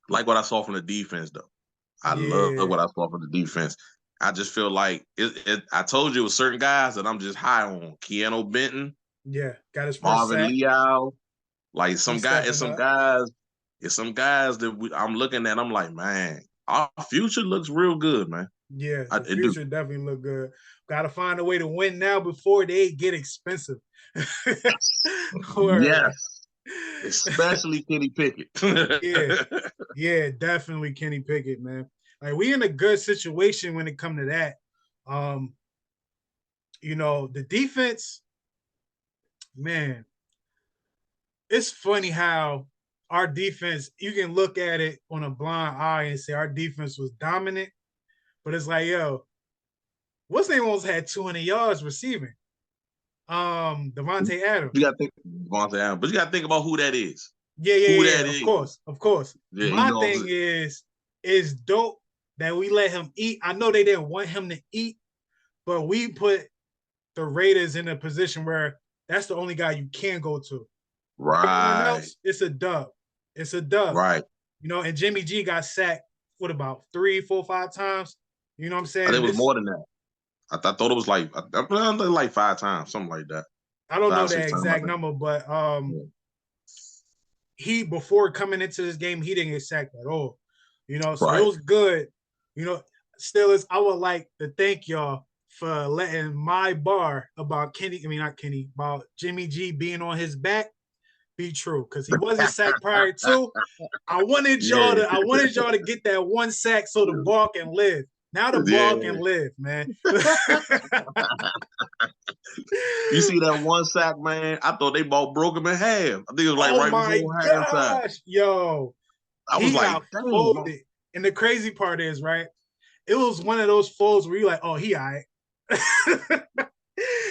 like what I saw from the defense, though. I love what I saw from the defense. I just feel like I told you it was certain guys that I'm just high on. Keanu Benton. Yeah, got his first Marvin sack. Leal. Like some guys, It's some guys that I'm looking at. I'm like, man, our future looks real good, man. Yeah, the future definitely look good. Got to find a way to win now before they get expensive. Yes, especially Kenny Pickett. yeah, definitely Kenny Pickett, man. Like we in a good situation when it comes to that. The defense, man. It's funny how our defense, you can look at it on a blind eye and say our defense was dominant, but it's like, yo, what's name almost had 200 yards receiving? Devontae Adams. You gotta think Devontae Adams, but you gotta think about who that is. Yeah. Of course. Yeah, My thing is, it's dope that we let him eat. I know they didn't want him to eat, but we put the Raiders in a position where that's the only guy you can go to. Right. Everyone else, it's a dub. It's a dub. Right. And Jimmy G got sacked, what, about 3, 4, 5 times? You know what I'm saying? I think it was more than that. I thought it was like 5 times, something like that. I don't know the exact number, but he, before coming into this game, he didn't get sacked at all. So it was good. Still, I would like to thank y'all for letting my bar about about Jimmy G being on his back be true, because he wasn't sacked prior to. I wanted y'all to get that one sack so the ball can live. Now the ball can live, man. You see that one sack, man? I thought they broke him in half. I think it was like right before halftime. Yo, I was like, folded. And the crazy part is, right? It was one of those folds where you're like, oh, he all right.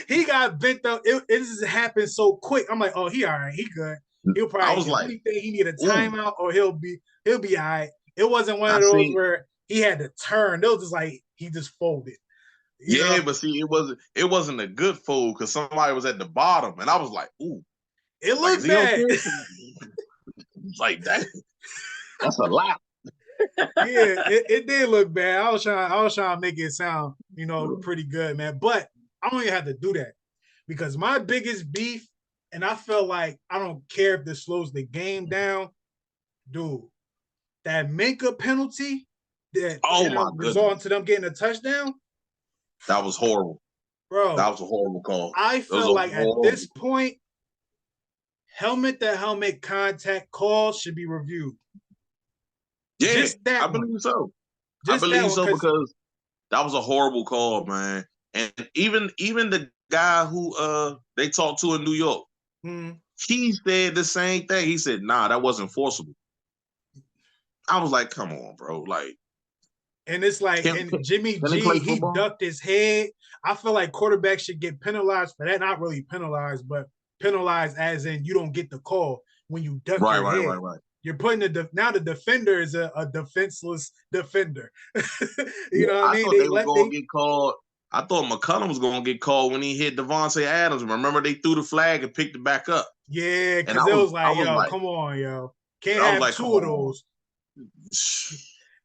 He got bent up. It just happened so quick. I'm like, oh, he all right. He good. He'll probably, if anything, he need a timeout or he'll be all right. It wasn't one of those where he had to turn. It was just like he just folded. You know? But see, it wasn't a good fold because somebody was at the bottom, and I was like, ooh. It looked bad. It's like that's a lot. It did look bad. I was trying to make it sound, pretty good, man. But I don't even have to do that, because my biggest beef, and I felt like I don't care if this slows the game down, dude. That Minka penalty that resulted to them getting a touchdown. That was horrible, bro. That was a horrible call. I feel like at this point, helmet to helmet contact calls should be reviewed. Yeah, I believe so. I believe so, because that was a horrible call, man. And even the guy who they talked to in New York, he said the same thing. He said, "Nah, that wasn't forcible." I was like, "Come on, bro!" Like, and it's like, Jimmy G, he ducked his head. I feel like quarterbacks should get penalized for that. Not really penalized, but penalized as in you don't get the call when you duck your head. Right. You're putting now the defender is a defenseless defender. You know what I mean? They were going to get called. I thought McCullum was going to get called when he hit Devontae Adams. Remember, they threw the flag and picked it back up. Yeah, because it was like, come on, yo. Can't have two of those.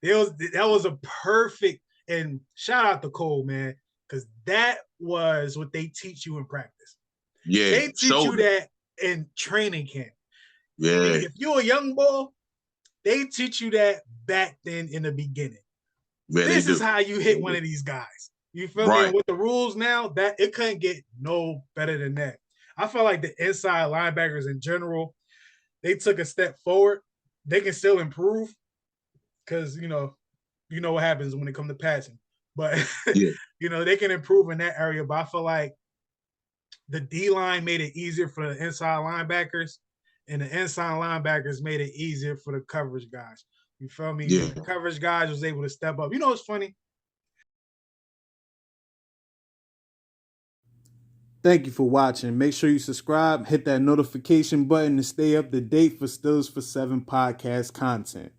That was a perfect, and shout out to Cole, man, because that was what they teach you in practice. Yeah. They teach you that in training camp. Yeah. And if you're a young boy, they teach you that back then in the beginning. Yeah, this is how you hit one of these guys. You feel me? And with the rules now, that it couldn't get no better than that. I feel like the inside linebackers in general, they took a step forward. They can still improve, because you know what happens when it comes to passing. But they can improve in that area. But I feel like the D-line made it easier for the inside linebackers, and the inside linebackers made it easier for the coverage guys. You feel me? Yeah. The coverage guys was able to step up. You know what's funny? Thank you for watching. Make sure you subscribe, hit that notification button to stay up to date for Stills for 7 podcast content.